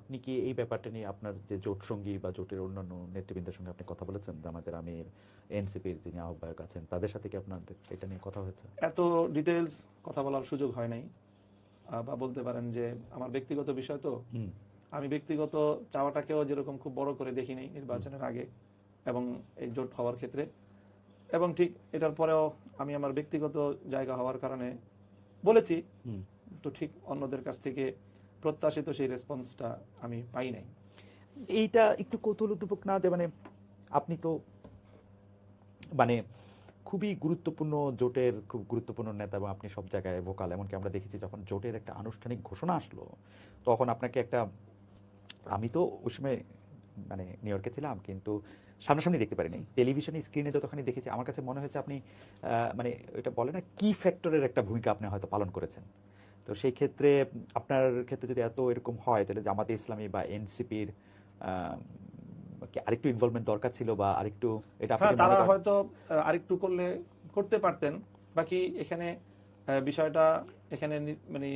আপনি কি এই ব্যাপারটা নিয়ে আপনার যে জোট সঙ্গী বা জোটের অন্যান্য নেতৃবৃন্দের সঙ্গে আপনি কথা বলেছেন, জামায়াতের আমির, এনসিপির যিনি আহ্বায়ক আছেন, তাদের সাথে কি আপনাদের এটা নিয়ে কথা হয়েছে? এত ডিটেলস কথা বলার সুযোগ হয় নাই, বা বলতে পারেন যে আমার ব্যক্তিগত বিষয় তো, হুম আমি ব্যক্তিগত চাওয়াটাকেও যেরকম খুব বড় করে দেখি নাই নির্বাচনের আগে এবং এই জোট হওয়ার ক্ষেত্রে, এবং ঠিক এটার পরেও আমি আমার ব্যক্তিগত জায়গা হওয়ার কারণে বলেছি, হুম তো ঠিক অন্যদের কাছ থেকে প্রত্যাশিত সেই রেসপন্সটা আমি পাই নাই। এইটা একটু কৌতূহলোদ্দীপক না, যে মানে আপনি তো মানে খুবই গুরুত্বপূর্ণ জোটের খুব গুরুত্বপূর্ণ নেতা এবং আপনি সব জায়গায় ভোকাল। এমনকি আমরা দেখেছি যখন জোটের একটা আনুষ্ঠানিক ঘোষণা আসলো, তখন আপনাকে একটা, আমি তো ওই সময় মানে নিউ ইয়র্কে ছিলাম, কিন্তু সামনাসামনি দেখতে পারিনি, টেলিভিশনে স্ক্রিনে যতখানি দেখেছি আমার কাছে মনে হয়েছে আপনি মানে এটা বলে না, কি ফ্যাক্টরের একটা ভূমিকা আপনি হয়তো পালন করেছেন। তো সেই ক্ষেত্রে আপনার ক্ষেত্রে যদি এত এরকম হয়, তাহলে জামাতে ইসলামী বা এনসিপির কি আরেকটু ইনভলভমেন্ট দরকার ছিল, বা আরেকটু এটা হ্যাঁ, আপনাকে মনে তারা করেন? হয়তো আরেকটু করলে করতে পারতেন। বাকি এখানে বিষয়টা এখানে মানে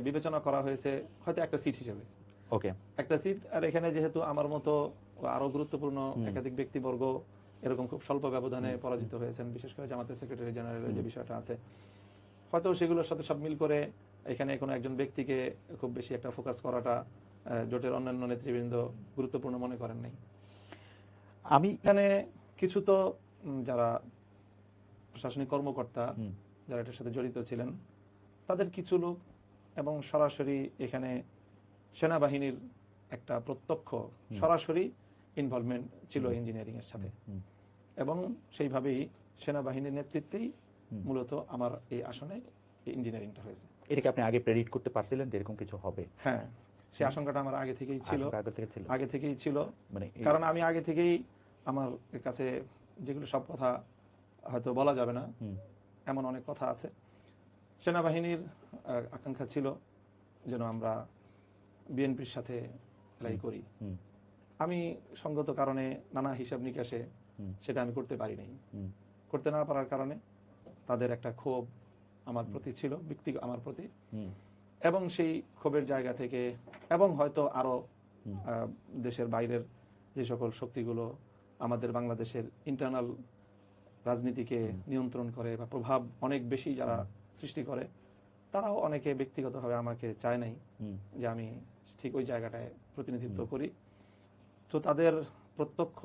বিবেচনা করা হয়েছে হয়তো একটা সিট হিসেবে, ওকে। একটা সিট। আর এখানে যেহেতু আমার মতো আরো গুরুত্বপূর্ণ একাধিক ব্যক্তিবর্গ এরকম খুব স্বল্প ব্যবধানে পরাজিত হয়েছেন, বিশেষ করে জামাতের সেক্রেটারি জেনারেলের যে বিষয়টা আছে, হয়তো সেগুলোর সাথে সব মিল করে এখানে কোনো একজন ব্যক্তিকে খুব বেশি একটা ফোকাস করাটা জোটের অন্যান্য নেতৃবৃন্দ গুরুত্বপূর্ণ মনে করেন নাই। আমি এখানে কিছু তো যারা প্রশাসনিক কর্মকর্তা, হুম, যারা এটার সাথে জড়িত ছিলেন, তাদের কিছু লোক এবং সরাসরি এখানে সেনাবাহিনীর একটা প্রত্যক্ষ সরাসরি ইনভলভমেন্ট ছিল ইঞ্জিনিয়ারিং এর সাথে, হুম, এবং সেইভাবেই সেনাবাহিনীর নেতৃত্বেই মূলত আমার এই আসনে ইঞ্জিনিয়ারিংটা হয়েছে। এটাকে আপনি আগে প্রেডিক্ট করতে পারছিলেন যে এরকম কিছু হবে? হ্যাঁ, সেই আশঙ্কাটা আমার আগে থেকেই ছিল, আশঙ্কা আগে থেকে ছিল? আগে থেকেই ছিল। মানে কারণ আমি আগে থেকেই আমার কাছে যেগুলো সব কথা হয়তো বলা যাবে না, হুম এমন অনেক কথা আছে। সেনাবাহিনীর আকাঙ্ক্ষা ছিল যেন আমরা বিএনপির সাথে এলাই করি। হুম আমি সঙ্গত কারণে নানা হিসাব নিকাশে সেটা আমি করতে পারি নাই। হুম করতে না পারার কারণে তাদের একটা ক্ষোভ আমার প্রতি ছিল, ব্যক্তিগত আমার প্রতি, হুম এবং সেই ক্ষোভের জায়গা থেকে এবং হয়তো আরো হুম দেশের বাইরের যে সকল শক্তিগুলো আমাদের বাংলাদেশের ইন্টারনাল রাজনীতিকে নিয়ন্ত্রণ করে বা প্রভাব অনেক বেশি যারা সৃষ্টি করে, তারাও অনেকে ব্যক্তিগতভাবে আমাকে চায় নাই হুম যে আমি ঠিক ওই জায়গাটায় প্রতিনিধিত্ব করি। তো তাদের প্রত্যক্ষ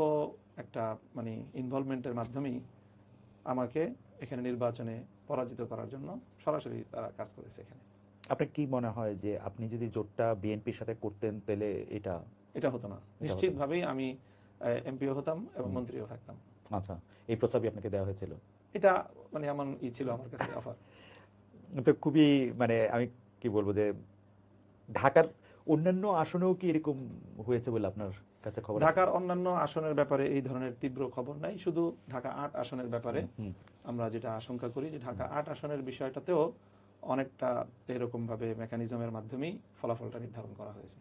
একটা মানে ইনভলভমেন্টের মাধ্যমেই আমাকে এখানে নির্বাচনে পরাজিত করার জন্য সরাসরি তারা কাজ করেছে এখানে। আপনার কি মনে হয় যে আপনি যদি জোটটা বিএনপির সাথে করতেন, তাহলে এটা এটা হতো না, এটা হতো না? নিশ্চিতভাবেই আমি এমপিও হতাম এবং মন্ত্রীও থাকতাম। আচ্ছা, এই প্রস্তাবই আপনাকে দেওয়া হয়েছিল? এটা মানে এমন ছিল আমার কাছে অফার। তো খুবই মানে আমি কি বলবো যে ঢাকার অন্যান্য আসনেও কি এরকম হয়েছে বলে আপনার কাছে খবর আছে? ঢাকার অন্যান্য আসনের ব্যাপারে এই ধরনের তীব্র খবর নাই, শুধু ঢাকা ৮ আসনের ব্যাপারে হুম আমরা যেটা আশঙ্কা করি যে ঢাকা ৮ আসনের বিষয়টাতেও অনেকটা এরকম ভাবে মেকানিজমের মাধ্যমেই ফলাফলটা নির্ধারণ করা হয়েছে।